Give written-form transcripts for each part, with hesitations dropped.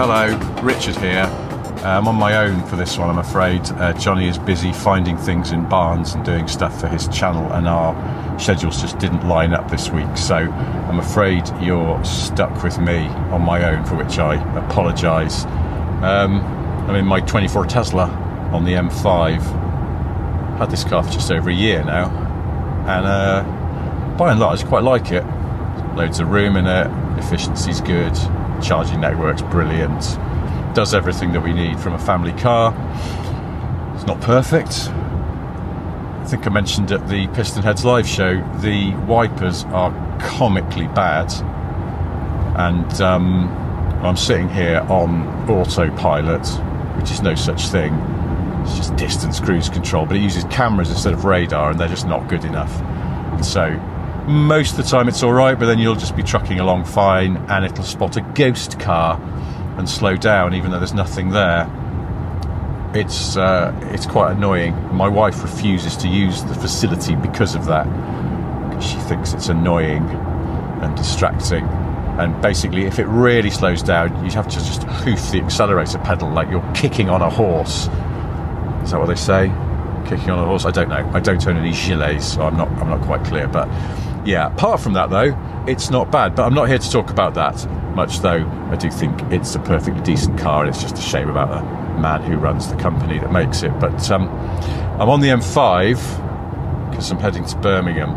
Hello, Richard here. I'm on my own for this one, I'm afraid. Johnny is busy finding things in barns and doing stuff for his channel, and our schedules just didn't line up this week, so I'm afraid you're stuck with me on my own, for which I apologise. I'm in my 24 Tesla on the M5. Had this car for just over a year now, and by and large I quite like it. Loads of room in it, efficiency's good, charging network's brilliant, does everything that we need from a family car. It's not perfect. I think I mentioned at the Pistonheads live show, the wipers are comically bad, and I'm sitting here on autopilot, which is no such thing. It's just distance cruise control, but it uses cameras instead of radar, and they're just not good enough. And so most of the time it's all right, but then you'll just be trucking along fine, and it'll spot a ghost car and slow down even though there's nothing there. It's quite annoying. My wife refuses to use the facility because of that, because she thinks it's annoying and distracting. And basically, if it really slows down, you have to just hoof the accelerator pedal like you're kicking on a horse. Is that what they say? Kicking on a horse? I don't know. I don't own any gilets, so I'm not quite clear. But yeah, apart from that though, it's not bad. But I'm not here to talk about that much, though I do think it's a perfectly decent car, and it's just a shame about the man who runs the company that makes it. But I'm on the M5 because I'm heading to Birmingham,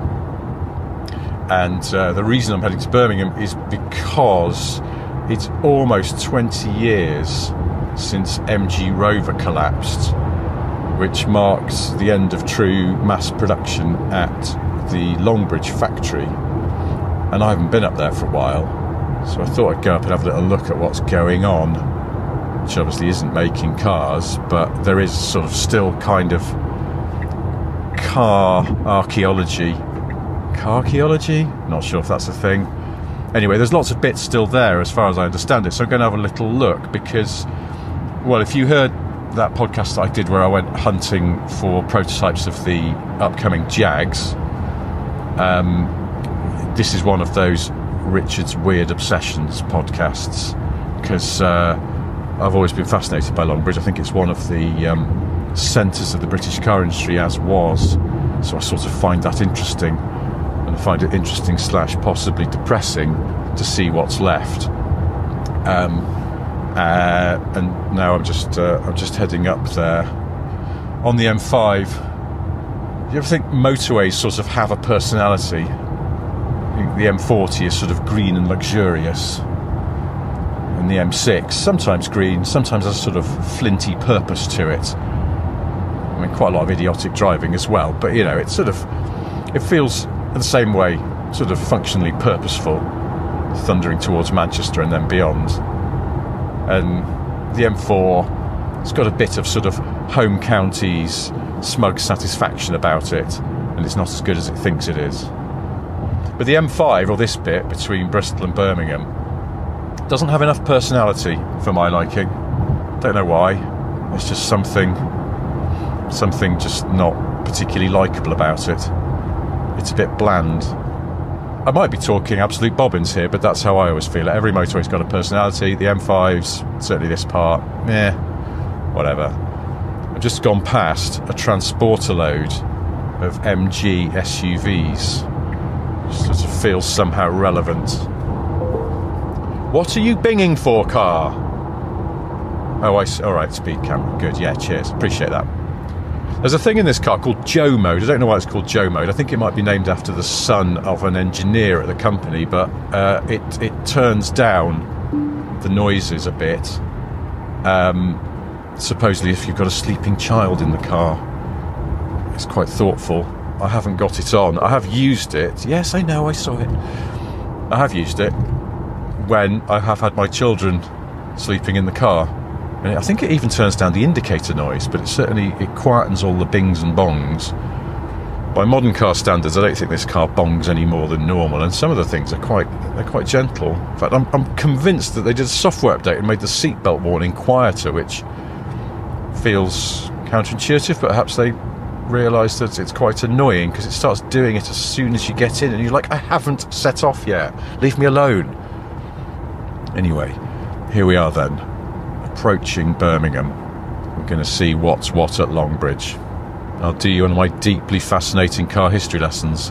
and the reason I'm heading to Birmingham is because it's almost 20 years since MG Rover collapsed, which marks the end of true mass production at the Longbridge factory, and I haven't been up there for a while, so I thought I'd go up and have a little look at what's going on, which obviously isn't making cars, but there is sort of still kind of car archaeology. Not sure if that's a thing. Anyway, there's lots of bits still there as far as I understand it, so I'm going to have a little look, because, well, if you heard that podcast that I did where I went hunting for prototypes of the upcoming Jags, this is one of those Richard's Weird Obsessions podcasts, because I've always been fascinated by Longbridge. I think it's one of the centres of the British car industry, as was, so I sort of find that interesting, and I find it interesting / possibly depressing to see what's left. And now I'm just heading up there on the M5. Do you ever think motorways sort of have a personality? I think the M40 is sort of green and luxurious, and the M6 sometimes green, sometimes has a sort of flinty purpose to it. I mean, quite a lot of idiotic driving as well, but you know, it feels the same way, sort of functionally purposeful, thundering towards Manchester and then beyond. And the M4, it's got a bit of sort of home counties smug satisfaction about it, and it's not as good as it thinks it is. But the M5, or this bit between Bristol and Birmingham, doesn't have enough personality for my liking. Don't know why. There's just something just not particularly likeable about it. It's a bit bland. I might be talking absolute bobbins here, but that's how I always feel it. Every motorway's got a personality. The M5's, certainly this part, whatever. I've just gone past a transporter load of MG SUVs. Just sort of feels somehow relevant. What are you binging for, car? Oh, I see. All right, speed camera. Good, yeah, cheers. Appreciate that. There's a thing in this car called Joe Mode. I don't know why it's called Joe Mode. I think it might be named after the son of an engineer at the company, but it turns down the noises a bit. Supposedly if you've got a sleeping child in the car. It's quite thoughtful. I haven't got it on. I have used it. Yes, I know, I saw it. I have used it when I have had my children sleeping in the car. And I think it even turns down the indicator noise, but it quietens all the bings and bongs. By modern car standards, I don't think this car bongs any more than normal, and some of the things are quite gentle. In fact, I'm convinced that they did a software update and made the seatbelt warning quieter, which feels counterintuitive, but perhaps they realised that it's quite annoying because it starts doing it as soon as you get in, and you're like, I haven't set off yet, leave me alone. Anyway, here we are then. approaching Birmingham. We're going to see what's what at Longbridge. I'll do you one of my deeply fascinating car history lessons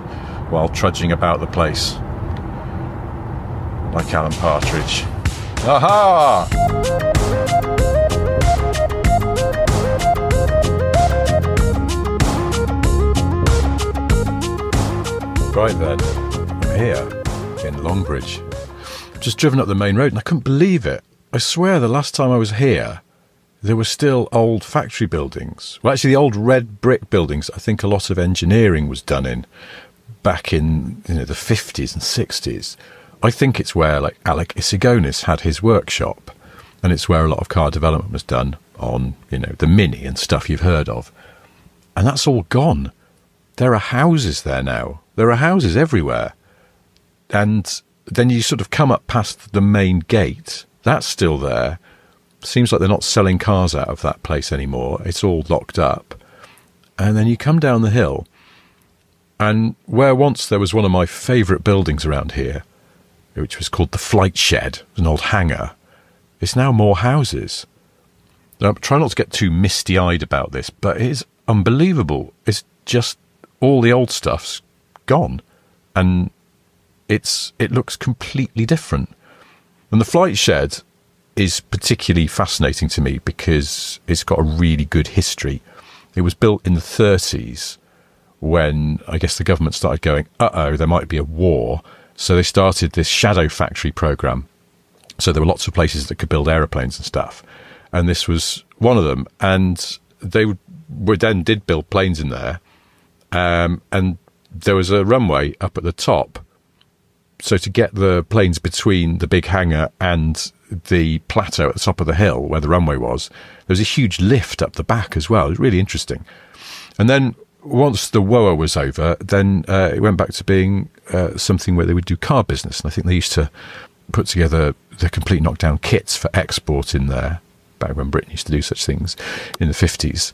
while trudging about the place. Like Alan Partridge. Aha! Right then, I'm here in Longbridge. Just driven up the main road and I couldn't believe it. I swear the last time I was here, there were still old factory buildings. Well, actually, the old red brick buildings, I think a lot of engineering was done in back in the 50s and 60s. I think it's where like Alec Isigonis had his workshop, and it's where a lot of car development was done on, the Mini and stuff you've heard of. And that's all gone. There are houses there now. There are houses everywhere. And then you sort of come up past the main gate. That's still there. Seems like they're not selling cars out of that place anymore. It's all locked up. And then you come down the hill, and where once there was one of my favourite buildings around here, which was called the Flight Shed, an old hangar, it's now more houses. Now, I'm trying not to get too misty-eyed about this, but it is unbelievable. It's just all the old stuff's gone, and it looks completely different. And the Flight Shed is particularly fascinating to me because it's got a really good history. It was built in the 30s when I guess the government started going, there might be a war. So they started this shadow factory program. So there were lots of places that could build aeroplanes and stuff. And this was one of them. And they did build planes in there. And there was a runway up at the top. So to get the planes between the big hangar and the plateau at the top of the hill where the runway was, there was a huge lift up the back as well. It was really interesting. And then once the WOA was over, then it went back to being something where they would do car business. And I think they used to put together the complete knockdown kits for export in there, back when Britain used to do such things in the 50s.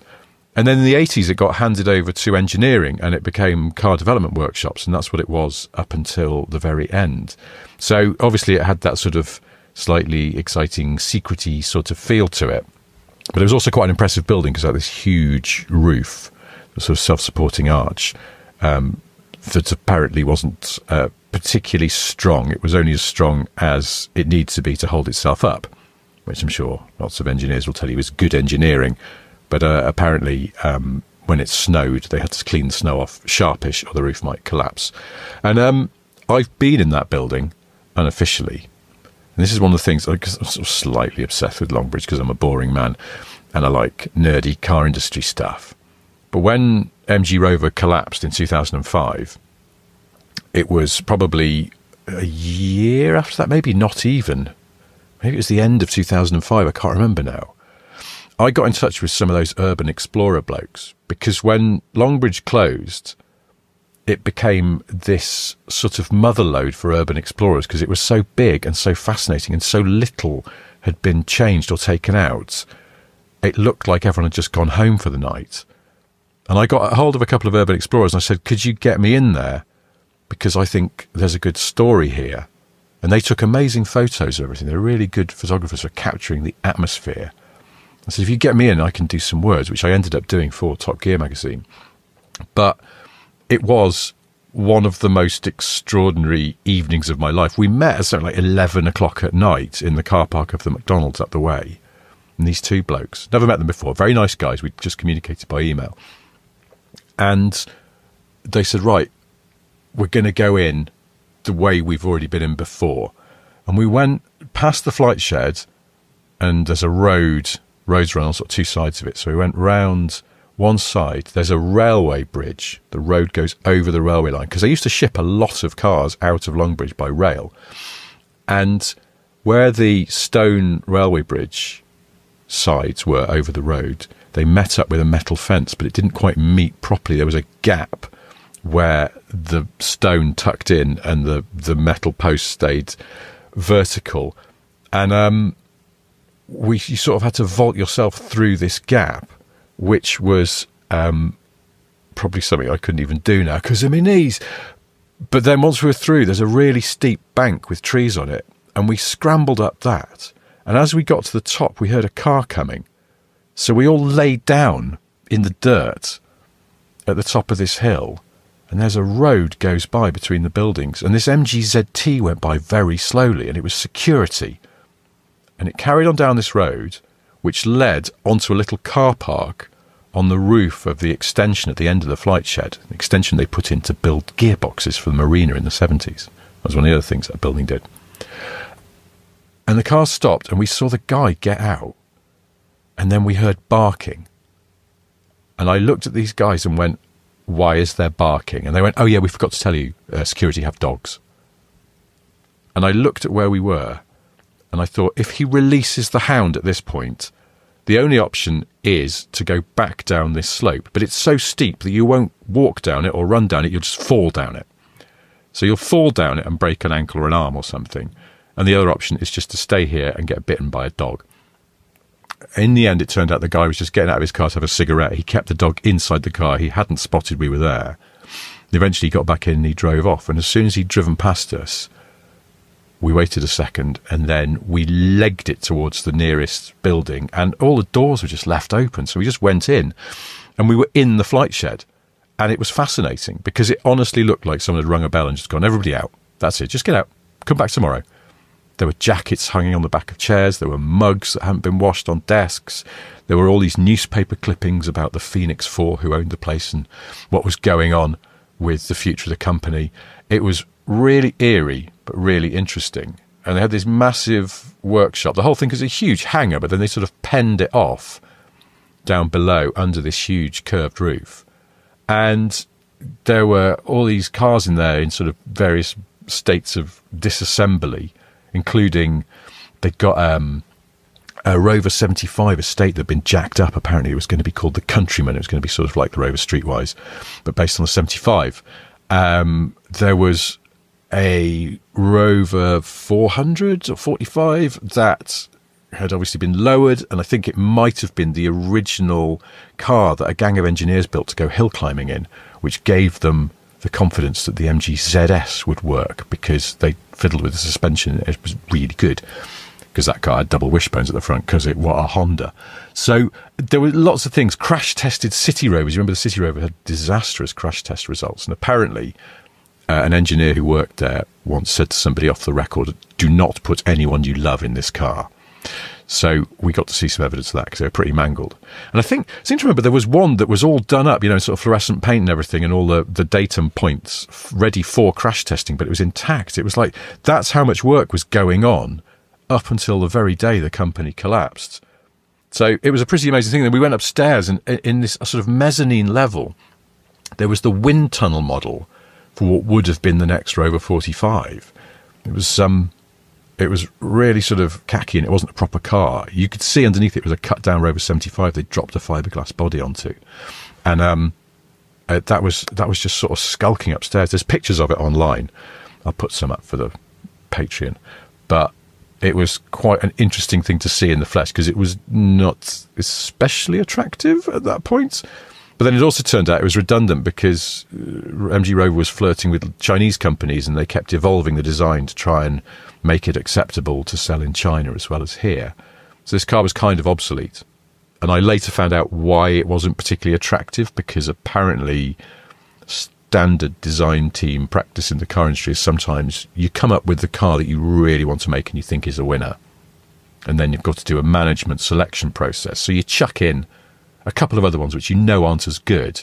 And then in the 80s, it got handed over to engineering and it became car development workshops. And that's what it was up until the very end. So obviously it had that sort of slightly exciting, secrety sort of feel to it. But it was also quite an impressive building because it had this huge roof, a sort of self-supporting arch, that apparently wasn't particularly strong. It was only as strong as it needs to be to hold itself up, which I'm sure lots of engineers will tell you is good engineering. But apparently when it snowed, they had to clean the snow off sharpish or the roof might collapse. And I've been in that building unofficially. And this is one of the things, because I'm sort of slightly obsessed with Longbridge because I'm a boring man and I like nerdy car industry stuff. But when MG Rover collapsed in 2005, it was probably a year after that, maybe not even. Maybe it was the end of 2005, I can't remember now. I got in touch with some of those urban explorer blokes because when Longbridge closed, it became this sort of motherlode for urban explorers because it was so big and so fascinating and so little had been changed or taken out. It looked like everyone had just gone home for the night. And I got a hold of a couple of urban explorers and I said, could you get me in there? Because I think there's a good story here. And they took amazing photos of everything. They're really good photographers for capturing the atmosphere. I said, if you get me in, I can do some words, which I ended up doing for Top Gear magazine. But it was one of the most extraordinary evenings of my life. We met at something like 11 o'clock at night in the car park of the McDonald's up the way. And these two blokes, never met them before, very nice guys. We just communicated by email. And they said, right, we're going to go in the way we've already been in before. And we went past the Flight Shed and there's a roads run on sort of two sides of it. So we went round one side. There's a railway bridge. The road goes over the railway line because they used to ship a lot of cars out of Longbridge by rail. And where the stone railway bridge sides were over the road, they met up with a metal fence, but it didn't quite meet properly. There was a gap where the stone tucked in and the metal post stayed vertical. And you sort of had to vault yourself through this gap, which was probably something I couldn't even do now because of my knees. But then once we were through, there's a really steep bank with trees on it, and we scrambled up that. And as we got to the top, we heard a car coming. So we all laid down in the dirt at the top of this hill, and there's a road goes by between the buildings, and this MGZT went by very slowly, and it was security. And it carried on down this road, which led onto a little car park on the roof of the extension at the end of the flight shed, an extension they put in to build gearboxes for the marina in the 70s. That was one of the other things that building did. And the car stopped, and we saw the guy get out, and then we heard barking. And I looked at these guys and went, why is there barking? And they went, oh yeah, we forgot to tell you, security have dogs. And I looked at where we were, and I thought, if he releases the hound at this point, the only option is to go back down this slope. But it's so steep that you won't walk down it or run down it, you'll just fall down it. So you'll fall down it and break an ankle or an arm or something. And the other option is just to stay here and get bitten by a dog. In the end, it turned out the guy was just getting out of his car to have a cigarette. He kept the dog inside the car. He hadn't spotted we were there. Eventually, he got back in and he drove off. And as soon as he'd driven past us, we waited a second, and then we legged it towards the nearest building, and all the doors were just left open. So we just went in, and we were in the flight shed. And it was fascinating, because it honestly looked like someone had rung a bell and just gone, everybody out. That's it. Just get out. Come back tomorrow. There were jackets hanging on the back of chairs. There were mugs that hadn't been washed on desks. There were all these newspaper clippings about the Phoenix Four who owned the place and what was going on with the future of the company. It was really eerie, but really interesting. And they had this massive workshop. The whole thing was a huge hangar, but then they sort of penned it off down below under this huge curved roof. And there were all these cars in there in sort of various states of disassembly, including they'd got a Rover 75 estate that had been jacked up. Apparently it was going to be called the Countryman. It was going to be sort of like the Rover Streetwise, but based on the 75. There was a Rover 400 or 45 that had obviously been lowered, and I think it might have been the original car that a gang of engineers built to go hill climbing in, which gave them the confidence that the MG ZS would work, because they fiddled with the suspension. It was really good, because that car had double wishbones at the front, because it was a Honda. So there were lots of things. Crash tested City Rovers. You remember the City Rover had disastrous crash test results, and apparently an engineer who worked there once said to somebody off the record, do not put anyone you love in this car. So we got to see some evidence of that, because they were pretty mangled. And I seem to remember there was one that was all done up, sort of fluorescent paint and everything, and all the datum points ready for crash testing, but it was intact. It was like, that's how much work was going on up until the very day the company collapsed. So it was a pretty amazing thing. Then we went upstairs, and in this sort of mezzanine level, there was the wind tunnel model for what would have been the next Rover 45. It was really sort of khaki, and it wasn't a proper car. You could see underneath it was a cut-down Rover 75 they dropped a fiberglass body onto. And that was just sort of skulking upstairs. There's pictures of it online. I'll put some up for the Patreon. But it was quite an interesting thing to see in the flesh, because it was not especially attractive at that point. But then it also turned out it was redundant, because MG Rover was flirting with Chinese companies, and they kept evolving the design to try and make it acceptable to sell in China as well as here. So this car was kind of obsolete. And I later found out why it wasn't particularly attractive, because apparently standard design team practice in the car industry is sometimes you come up with the car that you really want to make and you think is a winner. And then you've got to do a management selection process. So you chuck in a couple of other ones which you know aren't as good,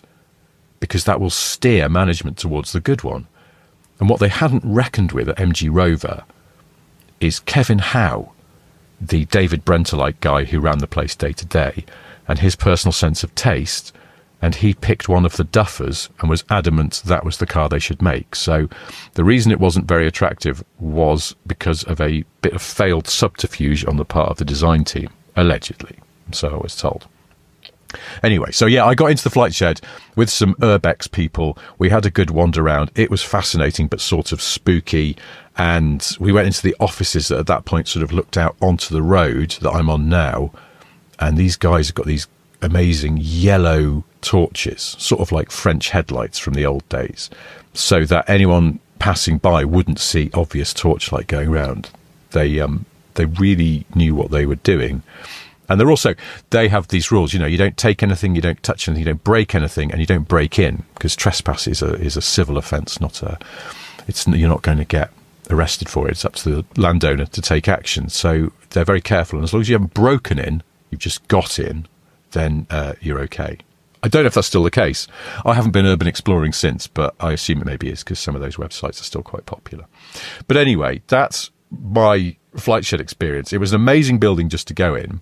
because that will steer management towards the good one. And what they hadn't reckoned with at MG Rover is Kevin Howe, the David Brenter-like guy who ran the place day to day, and his personal sense of taste, and he picked one of the duffers and was adamant that was the car they should make. So the reason it wasn't very attractive was because of a bit of failed subterfuge on the part of the design team, allegedly, so I was told. Anyway, so yeah, I got into the flight shed with some Urbex people. We had a good wander around. It was fascinating, but sort of spooky. And we went into the offices that at that point sort of looked out onto the road that I'm on now. And these guys have got these amazing yellow torches, sort of like French headlights from the old days, so that anyone passing by wouldn't see obvious torchlight going around. They they really knew what they were doing. And they have these rules, you know, you don't take anything, you don't touch anything, you don't break anything, and you don't break in, because trespass is a civil offence, you're not going to get arrested for it. It's up to the landowner to take action. So they're very careful, and as long as you haven't broken in, you've just got in, then you're okay. I don't know if that's still the case. I haven't been urban exploring since, but I assume it maybe is, because some of those websites are still quite popular. But anyway, that's my flight shed experience. It was an amazing building just to go in.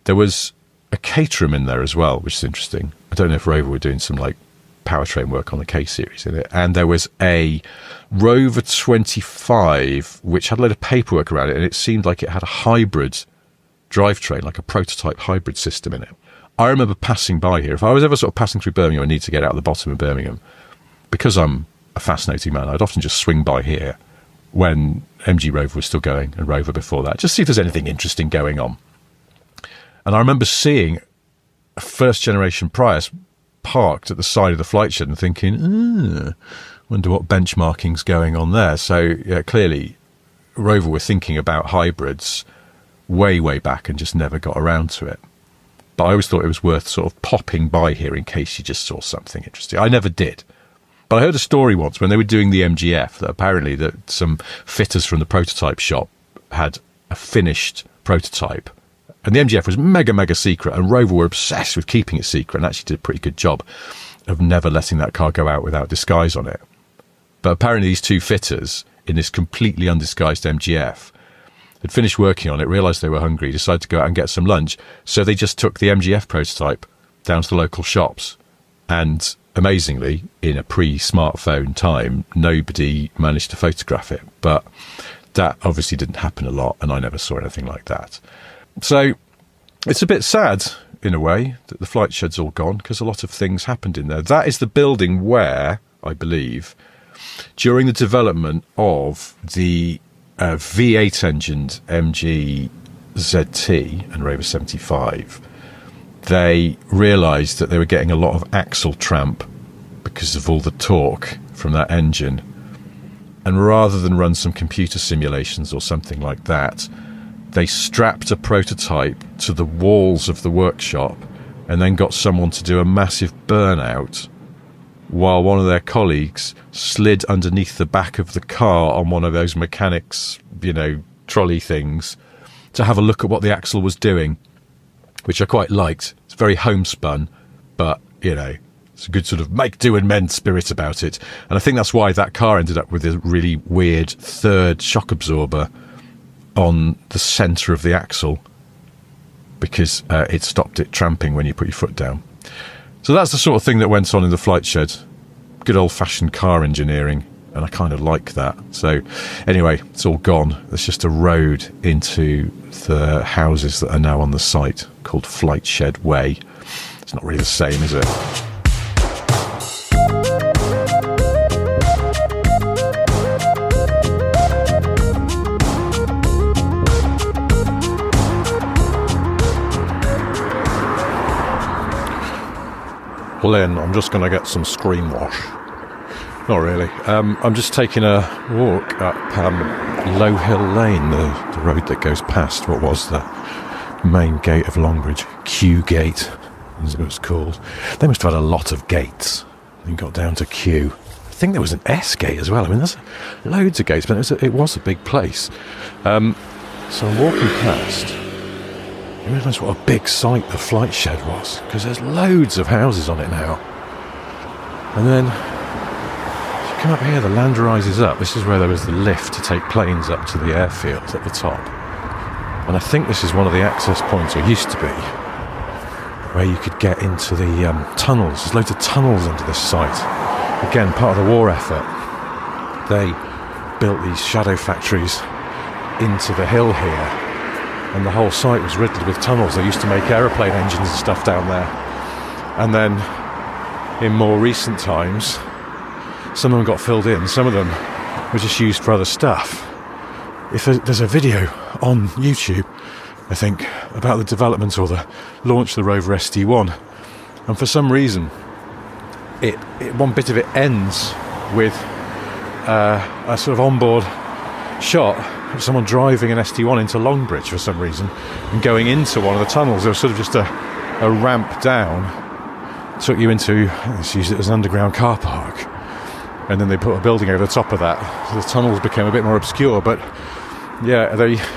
There was a caterum in there as well, which is interesting. I don't know if Rover were doing some like powertrain work on the K series in it. And there was a Rover 25, which had a load of paperwork around it, and it seemed like it had a hybrid drivetrain, like a prototype hybrid system in it. I remember passing by here. If I was ever sort of passing through Birmingham, I need to get out of the bottom of Birmingham, because I'm a fascinating man, I'd often just swing by here when MG Rover was still going, and Rover before that, just see if there's anything interesting going on. And I remember seeing a first-generation Prius parked at the side of the flight shed and thinking, wonder what benchmarking's going on there. So, yeah, clearly, Rover were thinking about hybrids way, way back and just never got around to it. But I always thought it was worth sort of popping by here in case you just saw something interesting. I never did. But I heard a story once when they were doing the MGF that apparently that some fitters from the prototype shop had a finished prototype. And the MGF was mega, mega secret, and Rover were obsessed with keeping it secret and actually did a pretty good job of never letting that car go out without disguise on it. But apparently these two fitters in this completely undisguised MGF had finished working on it, realised they were hungry, decided to go out and get some lunch. So they just took the MGF prototype down to the local shops. And amazingly, in a pre-smartphone time, nobody managed to photograph it. But that obviously didn't happen a lot, and I never saw anything like that. So it's a bit sad, in a way, that the flight shed's all gone, because a lot of things happened in there. That is the building where, I believe, during the development of the V8 engined MG ZT and Rover 75, they realised that they were getting a lot of axle tramp because of all the torque from that engine. And rather than run some computer simulations or something like that, they strapped a prototype to the walls of the workshop and then got someone to do a massive burnout while one of their colleagues slid underneath the back of the car on one of those mechanics, you know, trolley things to have a look at what the axle was doing, which I quite liked. It's very homespun, but, you know, it's a good sort of make do and mend spirit about it. And I think that's why that car ended up with a really weird third shock absorber on the centre of the axle, because it stopped it tramping when you put your foot down. So that's the sort of thing that went on in the flight shed. Good old-fashioned car engineering, and I kind of like that. So anyway, it's all gone. There's just a road into the houses that are now on the site called Flight Shed Way. It's not really the same, is it? Lynn, I'm just going to get some screen wash. Not really. I'm just taking a walk up Low Hill Lane, the road that goes past what was the main gate of Longbridge. Q Gate, as it was called. They must have had a lot of gates and got down to Q. I think there was an S gate as well. I mean, there's loads of gates, but it was a big place. So I'm walking past. You realise what a big site the flight shed was, because there's loads of houses on it now. And then, if you come up here, the land rises up. This is where there was the lift to take planes up to the airfield at the top. And I think this is one of the access points, or used to be, where you could get into the tunnels. There's loads of tunnels under this site. Again, part of the war effort. They built these shadow factories into the hill here. And the whole site was riddled with tunnels. They used to make aeroplane engines and stuff down there. And then, in more recent times, some of them got filled in. Some of them were just used for other stuff. If there's a video on YouTube, I think, about the development or the launch of the Rover SD1. And for some reason, one bit of it ends with a sort of onboard shot someone driving an ST1 into Longbridge for some reason and going into one of the tunnels. There was sort of just a ramp down, took you into, let's use it as an underground car park, and then they put a building over the top of that. So the tunnels became a bit more obscure, but yeah,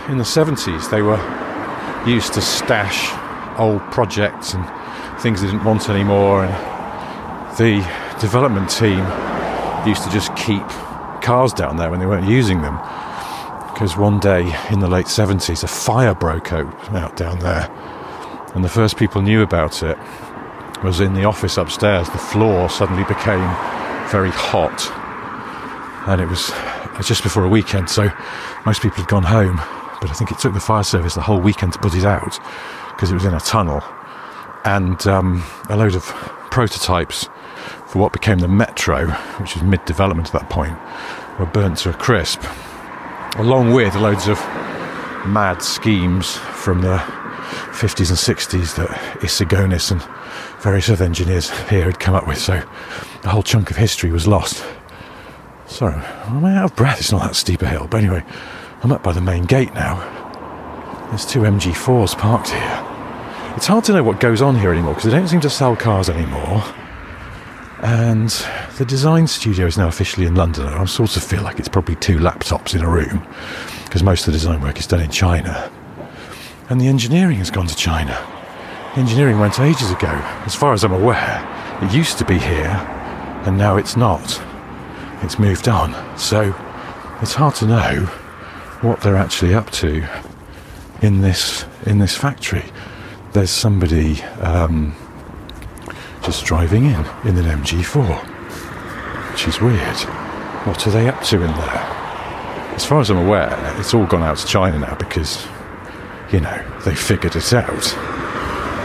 in the 70s they were used to stash old projects and things they didn't want anymore, and the development team used to just keep cars down there when they weren't using them, because one day in the late 70s a fire broke out down there, and the first people knew about it was in the office upstairs. The floor suddenly became very hot, and it was just before a weekend, so most people had gone home, but I think it took the fire service the whole weekend to put it out because it was in a tunnel, and a load of prototypes for what became the Metro, which was mid-development at that point, were burnt to a crisp, along with loads of mad schemes from the 50s and 60s that Isagonis and various other engineers here had come up with, so a whole chunk of history was lost. Sorry, am I out of breath? It's not that steep a hill, but anyway, I'm up by the main gate now. There's 2 MG4s parked here. It's hard to know what goes on here anymore because they don't seem to sell cars anymore, and the design studio is now officially in London, and I sort of feel like it's probably 2 laptops in a room because most of the design work is done in China, and the engineering has gone to China. The engineering went ages ago. As far as I'm aware, it used to be here and now it's not. It's moved on, so it's hard to know what they're actually up to in this factory. There's somebody just driving in an MG4, which is weird. What are they up to in there? As far as I'm aware, it's all gone out to China now because, you know, they figured it out.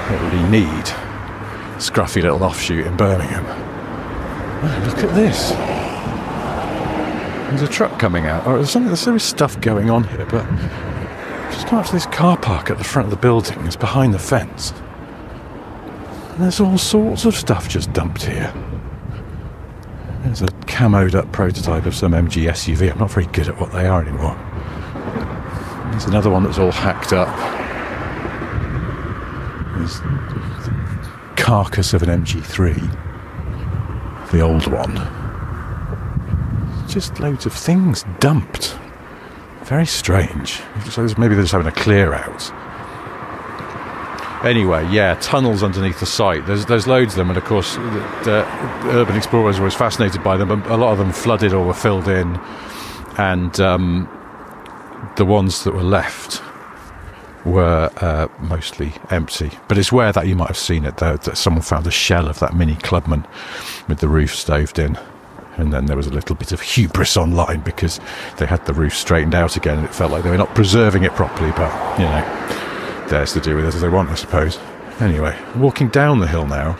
They really need a scruffy little offshoot in Birmingham. Oh, look at this. There's a truck coming out. Oh, there is stuff going on here, but just come up to this car park at the front of the building. It's behind the fence. And there's all sorts of stuff just dumped here. There's a camoed up prototype of some MG SUV. I'm not very good at what they are anymore. There's another one that's all hacked up. There's the carcass of an MG3. The old one. Just loads of things dumped. Very strange. So maybe they're just having a clear out. Anyway, yeah, tunnels underneath the site. There's loads of them, and of course the urban explorers were always fascinated by them, but a lot of them flooded or were filled in, and the ones that were left were mostly empty. But it's where that you might have seen it, that someone found a shell of that Mini Clubman with the roof staved in. And then there was a little bit of hubris online because they had the roof straightened out again, and it felt like they were not preserving it properly, but, you know, theirs to do with it as they want, I suppose. Anyway, walking down the hill now,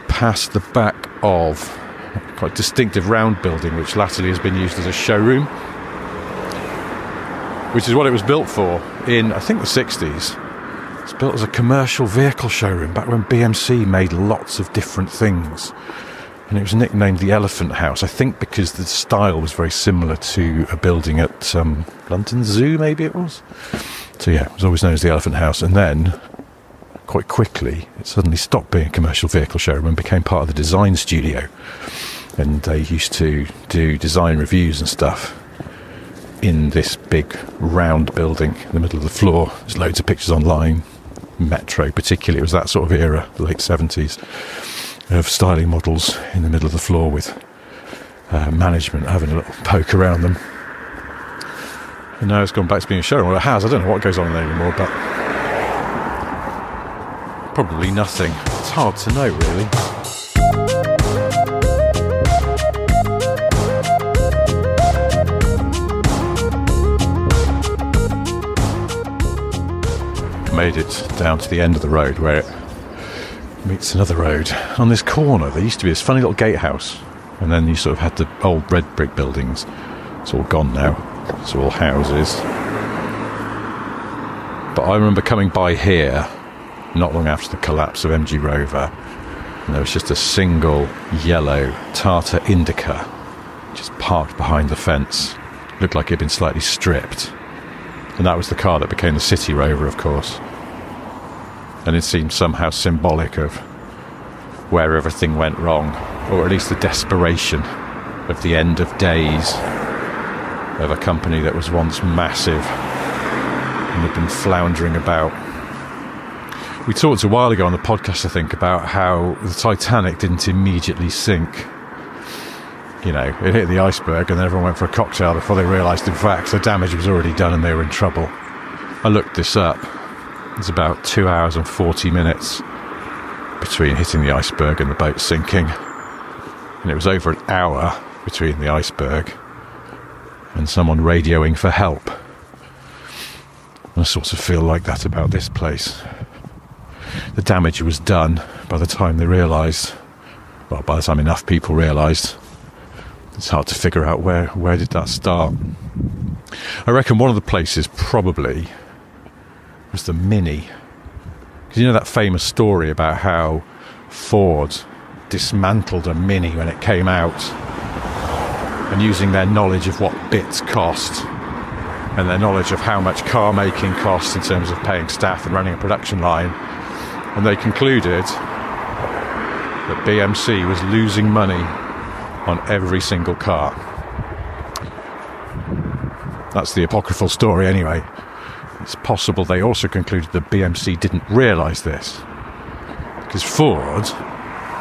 past the back of a quite distinctive round building, which latterly has been used as a showroom, which is what it was built for in, I think, the 60s. It's built as a commercial vehicle showroom back when BMC made lots of different things. And it was nicknamed the Elephant House, I think because the style was very similar to a building at London Zoo, maybe it was. So yeah, it was always known as the Elephant House. And then, quite quickly, it suddenly stopped being a commercial vehicle showroom and became part of the design studio. And they used to do design reviews and stuff in this big round building in the middle of the floor. There's loads of pictures online. Metro particularly, it was that sort of era, the late 70s. Of styling models in the middle of the floor with management having a little poke around them. And now it's gone back to being a showroom. Well, it has. I don't know what goes on there anymore, but probably nothing. It's hard to know, really. Made it down to the end of the road where it meets another road. On this corner there used to be this funny little gatehouse, and then you sort of had the old red brick buildings. It's all gone now. It's all houses. But I remember coming by here not long after the collapse of MG Rover, and there was just a single yellow Tata Indica just parked behind the fence, Looked like it had been slightly stripped. And that was the car that became the City Rover, of course. And it seemed somehow symbolic of where everything went wrong, or at least the desperation of the end of days of a company that was once massive and had been floundering about. We talked a while ago on the podcast, I think, about how the Titanic didn't immediately sink. You know, it hit the iceberg and then everyone went for a cocktail before they realised, in fact, the damage was already done and they were in trouble. I looked this up. It's about 2 hours and 40 minutes between hitting the iceberg and the boat sinking. And it was over an hour between the iceberg and someone radioing for help. I sort of feel like that about this place. The damage was done by the time they realised, well, by the time enough people realised. It's hard to figure out where did that start. I reckon one of the places probably was the Mini. Because you know that famous story about how Ford dismantled a Mini when it came out, and using their knowledge of what bits cost and their knowledge of how much car making costs in terms of paying staff and running a production line, and they concluded that BMC was losing money on every single car. That's the apocryphal story anyway. It's possible they also concluded that BMC didn't realise this, because Ford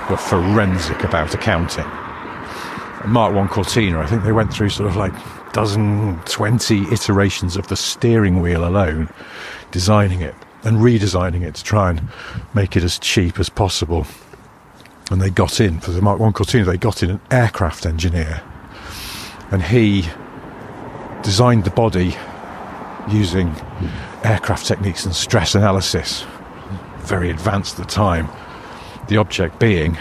were forensic about accounting. Mark 1 Cortina, I think they went through sort of like 20 iterations of the steering wheel alone, designing it and redesigning it to try and make it as cheap as possible. And they got in, for the Mark 1 Cortina, they got in an aircraft engineer. And he designed the body using aircraft techniques and stress analysis, very advanced at the time. The object being,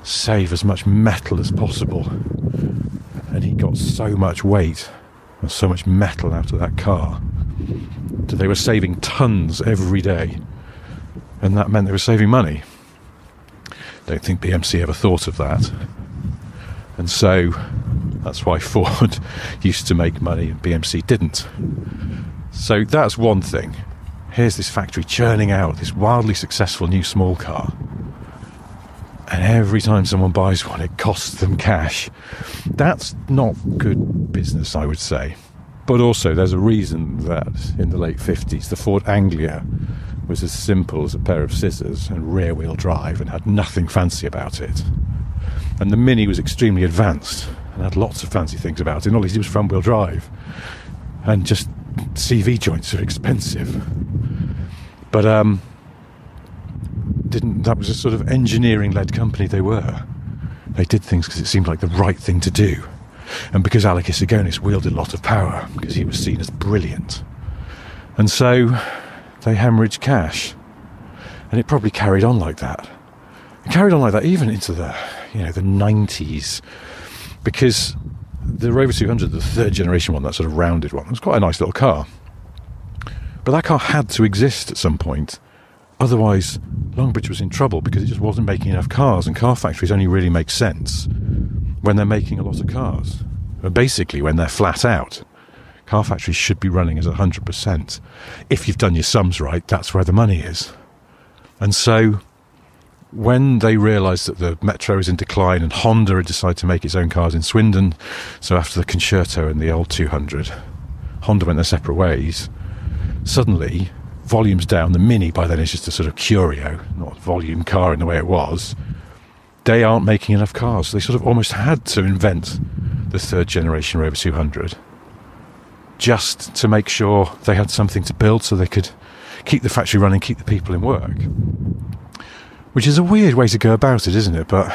save as much metal as possible. And he got so much weight and so much metal out of that car that they were saving tons every day. And that meant they were saving money. Don't think BMC ever thought of that. And so that's why Ford used to make money and BMC didn't. So that's one thing. Here's this factory churning out this wildly successful new small car, and every time someone buys one it costs them cash. That's not good business, I would say. But also there's a reason that in the late 50s the Ford Anglia was as simple as a pair of scissors and rear-wheel drive and had nothing fancy about it. And the Mini was extremely advanced and had lots of fancy things about it. Not least it was front-wheel drive. And just CV joints are expensive. But that was a sort of engineering-led company they were. They did things because it seemed like the right thing to do. And because Alec Isagonis wielded a lot of power, because he was seen as brilliant. And so they hemorrhaged cash, and it probably carried on like that. It carried on like that even into the 90s, because the Rover 200, the third generation one, that sort of rounded one, was quite a nice little car. But that car had to exist at some point, otherwise Longbridge was in trouble, because it just wasn't making enough cars, and car factories only really make sense when they're making a lot of cars. But basically when they're flat out. Car factories should be running as 100%. If you've done your sums right, that's where the money is. And so when they realised that the Metro was in decline and Honda had decided to make its own cars in Swindon, so after the Concerto and the old 200, Honda went their separate ways, suddenly volume's down. The Mini by then is just a sort of curio, not a volume car in the way it was. They aren't making enough cars. So they sort of almost had to invent the third generation Rover 200 just to make sure they had something to build so they could keep the factory running, keep the people in work. Which is a weird way to go about it, isn't it? But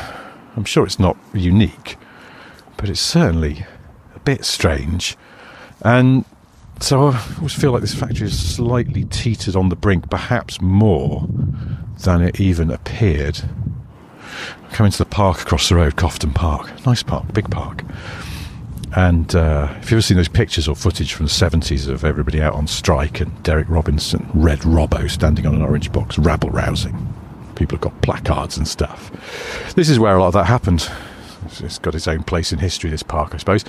I'm sure it's not unique. But it's certainly a bit strange. And so I always feel like this factory is slightly teetered on the brink, perhaps more than it even appeared. I'm coming to the park across the road, Cofton Park. Nice park, big park. And if you've ever seen those pictures or footage from the 70s of everybody out on strike and Derek Robinson, Red Robbo, standing on an orange box, rabble-rousing. People have got placards and stuff. This is where a lot of that happened. It's got its own place in history, this park, I suppose.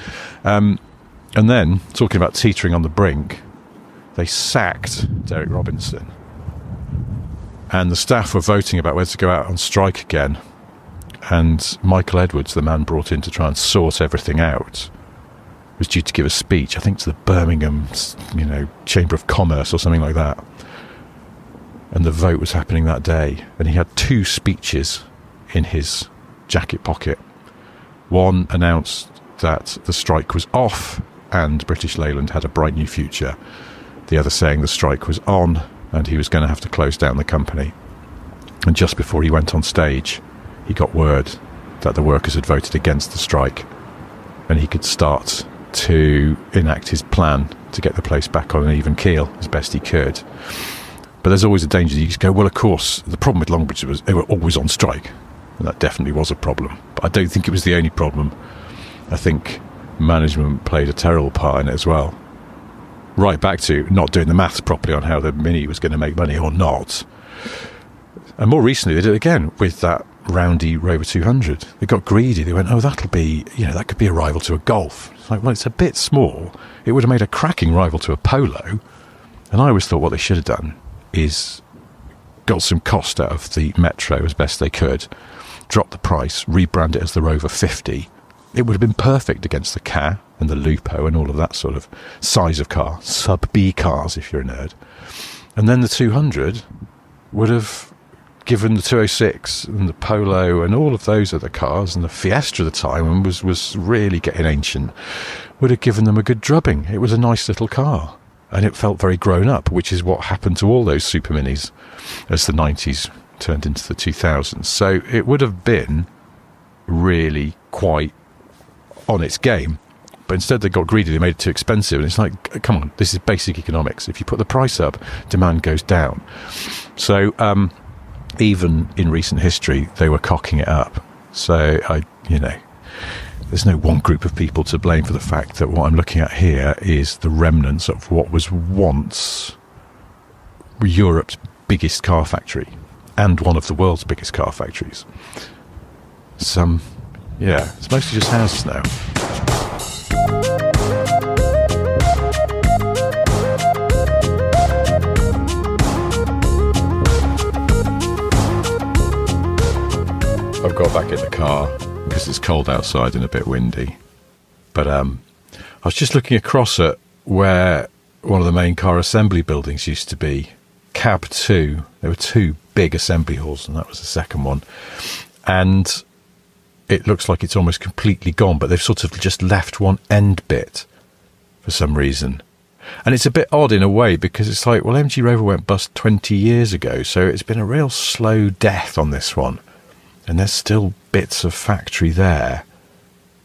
And then, talking about teetering on the brink, they sacked Derek Robinson. And the staff were voting about whether to go out on strike again. And Michael Edwards, the man brought in to try and sort everything out, was due to give a speech, I think to the Birmingham, Chamber of Commerce or something like that. And the vote was happening that day. And he had 2 speeches in his jacket pocket. One announced that the strike was off and British Leyland had a bright new future. The other saying the strike was on and he was going to have to close down the company. And just before he went on stage, he got word that the workers had voted against the strike and he could start to enact his plan to get the place back on an even keel as best he could. But there's always a danger that you just go, well, of course, the problem with Longbridge was they were always on strike. And that definitely was a problem. But I don't think it was the only problem. I think management played a terrible part in it as well. Right back to not doing the maths properly on how the Mini was going to make money or not. And more recently, they did it again with that roundy Rover 200. They got greedy. They went, oh, that'll be, that could be a rival to a Golf. It's like, well, it's a bit small. It would have made a cracking rival to a Polo. And I always thought what they should have done is got some cost out of the Metro as best they could, dropped the price, rebrand it as the Rover 50. It would have been perfect against the Ka and the Lupo and all of that sort of size of car, sub-B cars if you're a nerd. And then the 200 would have given the 206 and the Polo and all of those other cars, and the Fiesta at the time, and was really getting ancient, would have given them a good drubbing. It was a nice little car. And it felt very grown up, which is what happened to all those Super Minis as the 90s turned into the 2000s. So it would have been really quite on its game. But instead they got greedy, they made it too expensive. And it's like, come on, this is basic economics. If you put the price up, demand goes down. So even in recent history, they were cocking it up. So, there's no one group of people to blame for the fact that what I'm looking at here is the remnants of what was once Europe's biggest car factory and one of the world's biggest car factories. It's mostly just houses now. I've got back in the car because it's cold outside and a bit windy. But I was just looking across at where one of the main car assembly buildings used to be, Cab 2. There were 2 big assembly halls, and that was the second one. And it looks like it's almost completely gone, but they've sort of just left one end bit for some reason. And it's a bit odd in a way, because it's like, well, MG Rover went bust 20 years ago, so it's been a real slow death on this one. And there's still bits of factory there.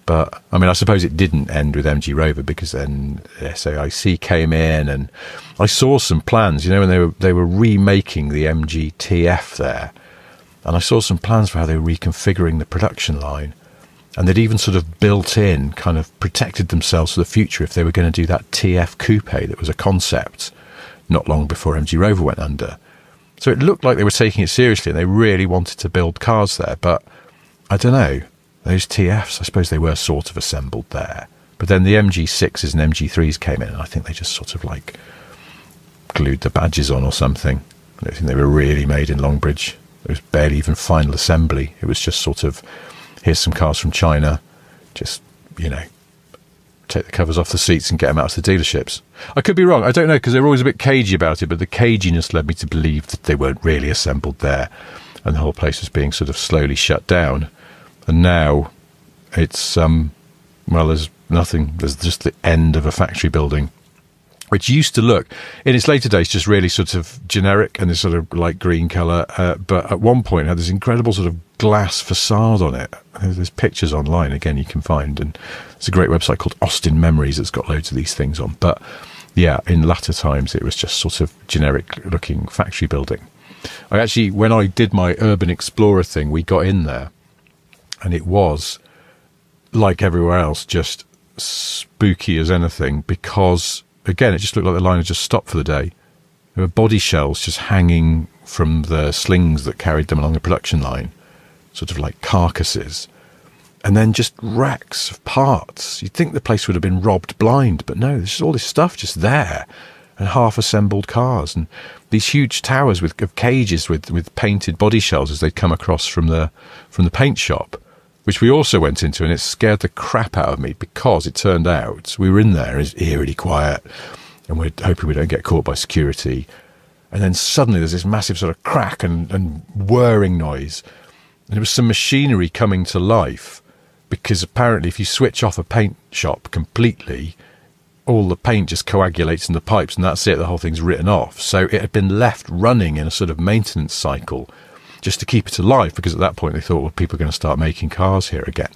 But, I suppose it didn't end with MG Rover, because then SAIC came in, and I saw some plans, when they were remaking the MG TF there. And I saw some plans for how they were reconfiguring the production line. And they'd even sort of built in, kind of protected themselves for the future if they were going to do that TF coupe that was a concept not long before MG Rover went under. So it looked like they were taking it seriously and they really wanted to build cars there. But I don't know, those TFs, I suppose they were sort of assembled there. But then the MG6s and MG3s came in, and I think they just sort of like glued the badges on or something. I don't think they were really made in Longbridge. It was barely even final assembly. It was just sort of, here's some cars from China, just, take the covers off the seats and get them out to the dealerships. I could be wrong, I don't know, because they were always a bit cagey about it, but the caginess led me to believe that they weren't really assembled there, and the whole place was being sort of slowly shut down. And now it's, there's nothing, there's just the end of a factory building, which used to look, in its later days, just really sort of generic and this sort of light green colour, but at one point it had this incredible sort of glass facade on it. There's pictures online, again, you can find, and it's a great website called Austin Memories that's got loads of these things on. But yeah, in latter times it was just sort of generic looking factory building. I actually, when I did my Urban Explorer thing, we got in there, and it was, like everywhere else, just spooky as anything, because again, it just looked like the line had just stopped for the day. There were body shells just hanging from the slings that carried them along the production line, sort of like carcasses. and then just racks of parts. You'd think the place would have been robbed blind, but no, there's all this stuff just there, and half-assembled cars, and these huge towers of cages with painted body shells as they'd come across from the paint shop, which we also went into, and it scared the crap out of me because it turned out we were in there, it's eerily quiet, and we're hoping we don't get caught by security. And then suddenly there's this massive sort of crack and whirring noise, and it was some machinery coming to life, because apparently if you switch off a paint shop completely, all the paint just coagulates in the pipes, and that's it, the whole thing's written off. So it had been left running in a sort of maintenance cycle just to keep it alive, because at that point they thought, well, people are going to start making cars here again.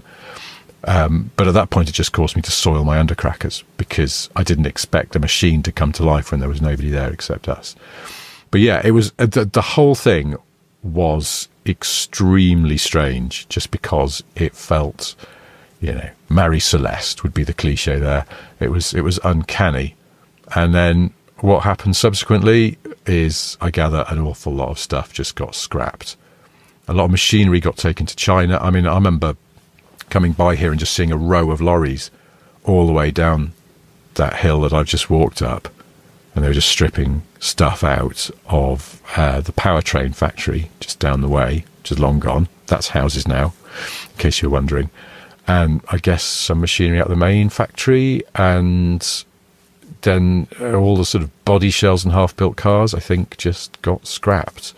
But at that point it just caused me to soil my undercrackers, because I didn't expect a machine to come to life when there was nobody there except us. But yeah, it was the whole thing was extremely strange, just because it felt, you know, Marie Celeste would be the cliche there. It was uncanny. And then what happened subsequently is, I gather, an awful lot of stuff just got scrapped. A lot of machinery got taken to China. I mean, I remember coming by here and just seeing a row of lorries all the way down that hill that I've just walked up, and they were just stripping stuff out of the powertrain factory just down the way, which is long gone. That's houses now, in case you're wondering. And I guess some machinery out the main factory, and then all the sort of body shells and half-built cars, I think, just got scrapped.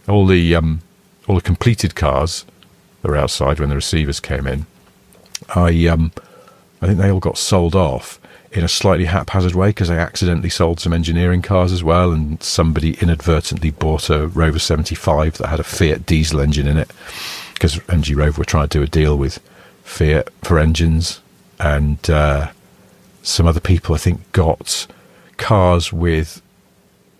All the completed cars that were outside when the receivers came in, I think they all got sold off in a slightly haphazard way, because I accidentally sold some engineering cars as well, and somebody inadvertently bought a Rover 75 that had a Fiat diesel engine in it, because MG Rover were trying to do a deal with Fiat for engines, and some other people, I think, got cars with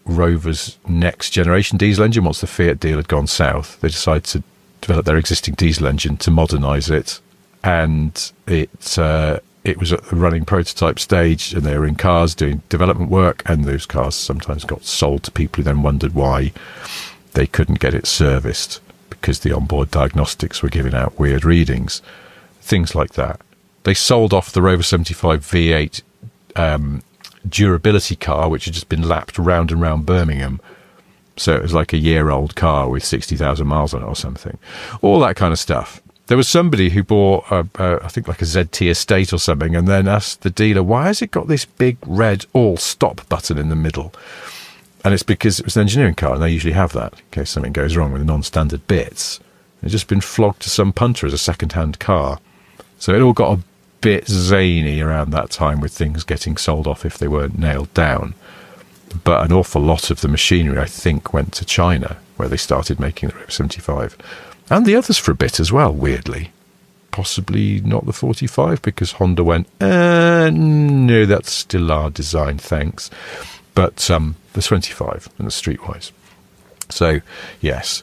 Rover's next generation diesel engine. Once the Fiat deal had gone south, they decided to develop their existing diesel engine to modernise it, and it was at the running prototype stage, and they were in cars doing development work, and those cars sometimes got sold to people who then wondered why they couldn't get it serviced, because the onboard diagnostics were giving out weird readings, things like that. They sold off the Rover 75 V8 durability car, which had just been lapped round and round Birmingham. So it was like a year-old car with 60,000 miles on it or something. All that kind of stuff. There was somebody who bought, I think, like a ZT Estate or something, and then asked the dealer, why has it got this big red all stop button in the middle? And it's because it was an engineering car, and they usually have that in case something goes wrong with the non-standard bits. It's just been flogged to some punter as a second-hand car. So it all got a bit zany around that time, with things getting sold off if they weren't nailed down. But an awful lot of the machinery, I think, went to China, where they started making the Rover 75. And the others for a bit as well, weirdly. Possibly not the 45, because Honda went, no, that's still our design, thanks. But the 25 and the Streetwise. So, yes,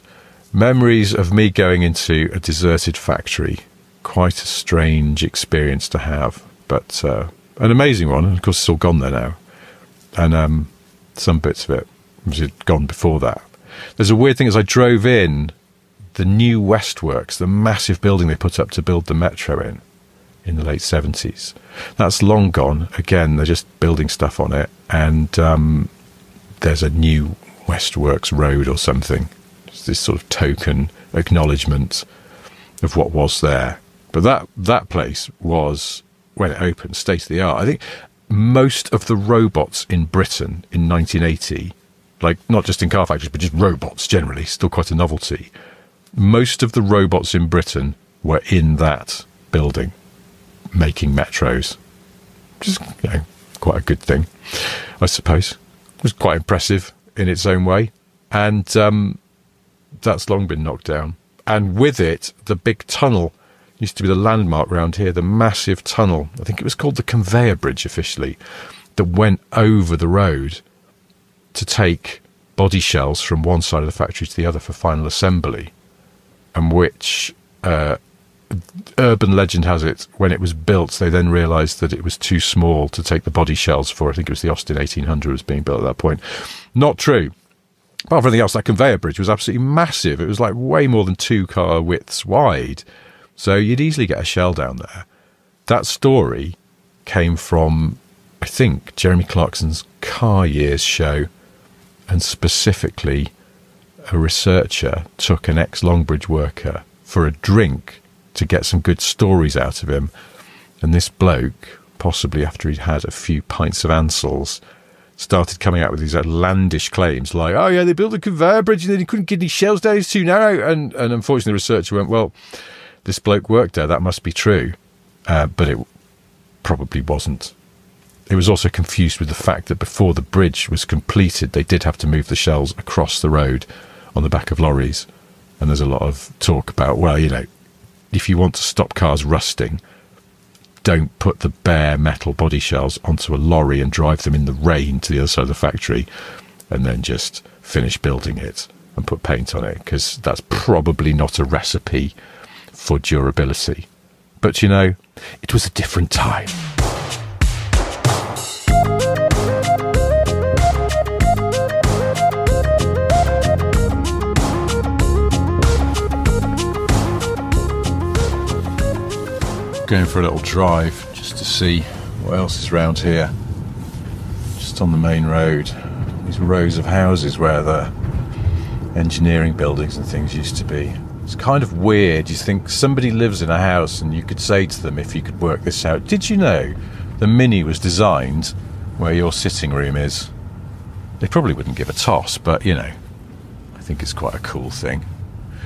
memories of me going into a deserted factory. Quite a strange experience to have, but an amazing one. And of course, it's all gone there now. And some bits of it was gone before that. There's a weird thing, as I drove in, the new Westworks, the massive building they put up to build the metro in the late 70s, that's long gone. Again, they're just building stuff on it, and there's a new Westworks road or something. It's this sort of token acknowledgement of what was there. But that place was, when it opened, state of the art. I think most of the robots in Britain in 1980, like not just in car factories, but just robots generally, still quite a novelty. Most of the robots in Britain were in that building, making metros. Which is, you know, quite a good thing, I suppose. It was quite impressive in its own way. And that's long been knocked down. And with it, the big tunnel used to be the landmark round here, the massive tunnel. I think it was called the conveyor bridge officially, that went over the road to take body shells from one side of the factory to the other for final assembly, and which urban legend has it, when it was built, they then realised that it was too small to take the body shells for. I think it was the Austin 1800 was being built at that point. Not true. Apart from everything else, that conveyor bridge was absolutely massive. It was like way more than 2 car widths wide. So you'd easily get a shell down there. That story came from, I think, Jeremy Clarkson's Car Years show, and specifically a researcher took an ex-Longbridge worker for a drink to get some good stories out of him, and this bloke, possibly after he'd had a few pints of Ansel's, started coming out with these outlandish claims like, oh yeah, they built a conveyor bridge and then he couldn't get any shells down, it's too narrow. And unfortunately the researcher went, well, this bloke worked there, that must be true. But it probably wasn't. It was also confused with the fact that before the bridge was completed, they did have to move the shells across the road on the back of lorries. And there's a lot of talk about, well, you know, if you want to stop cars rusting, don't put the bare metal body shells onto a lorry and drive them in the rain to the other side of the factory and then just finish building it and put paint on it, because that's probably not a recipe for durability. But, you know, it was a different time. Going for a little drive just to see what else is around here. Just on the main road, these rows of houses where the engineering buildings and things used to be. It's kind of weird. You think somebody lives in a house and you could say to them, if you could work this out, did you know the Mini was designed where your sitting room is? They probably wouldn't give a toss, but you know, I think it's quite a cool thing.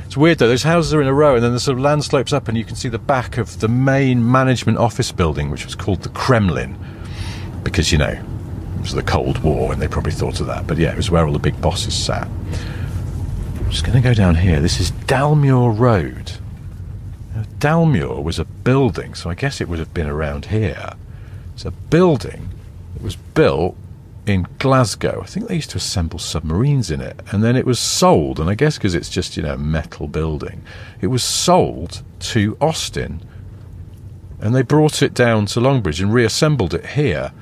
It's weird though, those houses are in a row and then the sort of land slopes up and you can see the back of the main management office building, which was called the Kremlin, because, you know, it was the Cold War and they probably thought of that. But yeah, it was where all the big bosses sat. I'm just going to go down here. This is Dalmuir Road. Now, Dalmuir was a building, so I guess it would have been around here. It's a building that was built in Glasgow. I think they used to assemble submarines in it, and then it was sold, and I guess because it's just, you know, a metal building, it was sold to Austin, and they brought it down to Longbridge and reassembled it here.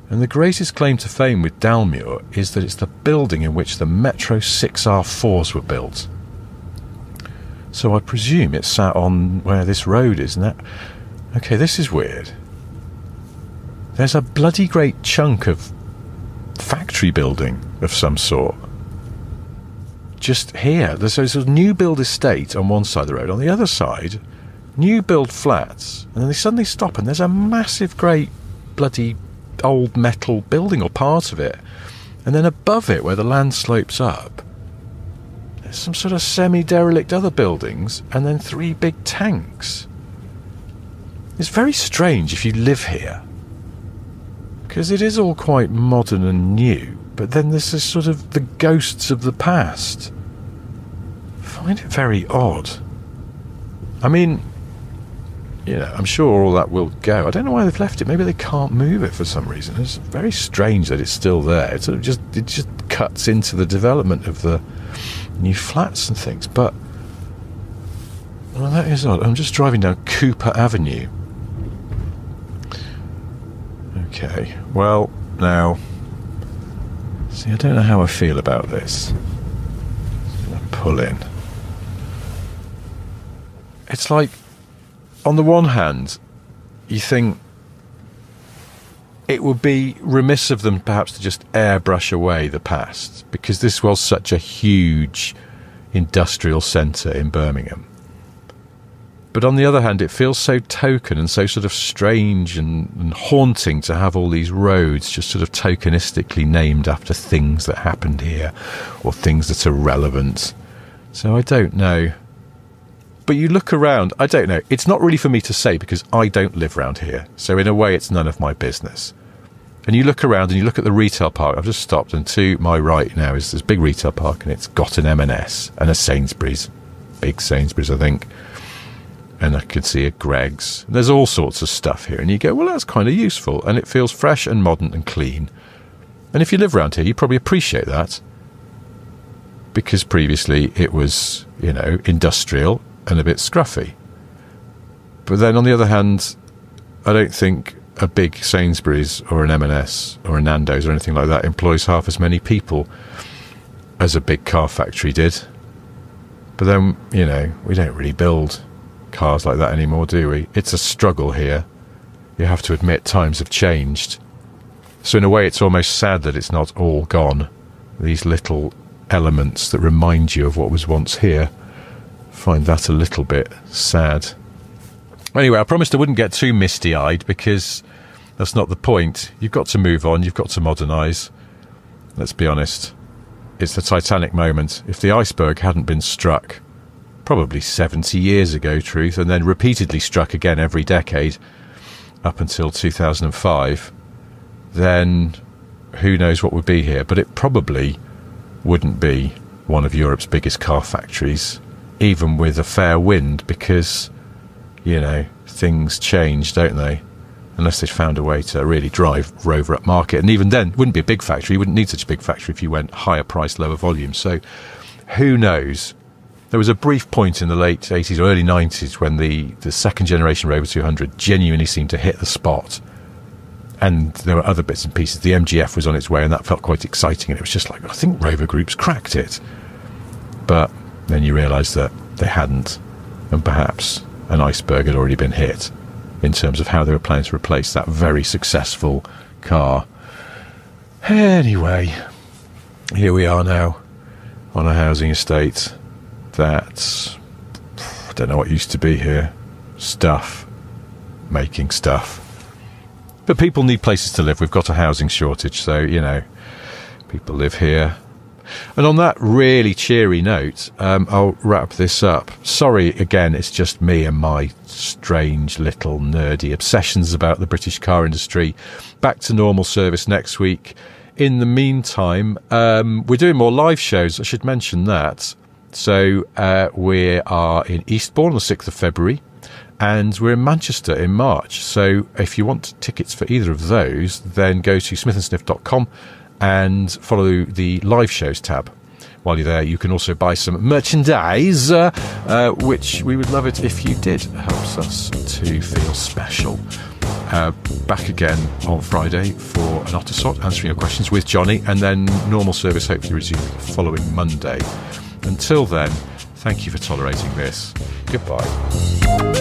And the greatest claim to fame with Dalmuir is that it's the building in which the Metro 6R4s were built. So I presume it sat on where this road is, and that... Okay, this is weird. There's a bloody great chunk of factory building of some sort just here. There's a new build estate on one side of the road, on the other side new build flats, and then they suddenly stop and there's a massive great bloody old metal building or part of it, and then above it where the land slopes up there's some sort of semi-derelict other buildings and then 3 big tanks. It's very strange if you live here, because it is all quite modern and new, but then there's this sort of the ghosts of the past. I find it very odd. I mean, you know, I'm sure all that will go. I don't know why they've left it. Maybe they can't move it for some reason. It's very strange that it's still there. It sort of just cuts into the development of the new flats and things. But well, that is odd. I'm just driving down Cooper Avenue. Okay, well, now, see, I don't know how I feel about this. I'm going to pull in. It's like, on the one hand, you think it would be remiss of them perhaps to just airbrush away the past, because this was such a huge industrial centre in Birmingham. But on the other hand, it feels so token and so sort of strange and haunting to have all these roads just sort of tokenistically named after things that happened here or things that are relevant. So I don't know. But you look around, I don't know. It's not really for me to say because I don't live around here. So in a way, it's none of my business. And you look around and you look at the retail park. I've just stopped, and to my right now is this big retail park, and it's got an M&S and a Sainsbury's. Big Sainsbury's, I think. And I could see a Greggs. There's all sorts of stuff here. And you go, well, that's kind of useful. And it feels fresh and modern and clean. And if you live around here, you probably appreciate that. Because previously it was, you know, industrial and a bit scruffy. But then on the other hand, I don't think a big Sainsbury's or an M&S or a Nando's or anything like that employs half as many people as a big car factory did. But then, you know, we don't really build cars like that anymore, do we? It's a struggle here. You have to admit times have changed. So in a way it's almost sad that it's not all gone. These little elements that remind you of what was once here. Find that a little bit sad. Anyway, I promised I wouldn't get too misty-eyed because that's not the point. You've got to move on, you've got to modernise. Let's be honest. It's the Titanic moment. If the iceberg hadn't been struck, probably 70 years ago, truth, and then repeatedly struck again every decade up until 2005, then who knows what would be here. But it probably wouldn't be one of Europe's biggest car factories, even with a fair wind, because, you know, things change, don't they? Unless they'd found a way to really drive Rover up market. And even then, it wouldn't be a big factory. You wouldn't need such a big factory if you went higher price, lower volume. So who knows? There was a brief point in the late 80s or early 90s when the second generation Rover 200 genuinely seemed to hit the spot. And there were other bits and pieces. The MGF was on its way, and that felt quite exciting. And it was just like, I think Rover Group's cracked it. But then you realise that they hadn't. And perhaps an iceberg had already been hit in terms of how they were planning to replace that very successful car. Anyway, here we are now on a housing estate that, I don't know what used to be here. Stuff. Making stuff. But people need places to live. We've got a housing shortage, so, you know, people live here. And on that really cheery note, I'll wrap this up. Sorry, again, it's just me and my strange little nerdy obsessions about the British car industry. Back to normal service next week. In the meantime, we're doing more live shows. I should mention that. So we are in Eastbourne on the 6th of February. And we're in Manchester in March. So if you want tickets for either of those, then go to smithandsniff.com and follow the live shows tab. While you're there, you can also buy some merchandise, which we would love it if you did. It helps us to feel special. Back again on Friday for an Ottersot, answering your questions with Johnny, and then normal service hopefully resume the following Monday. Until then, thank you for tolerating this. Goodbye.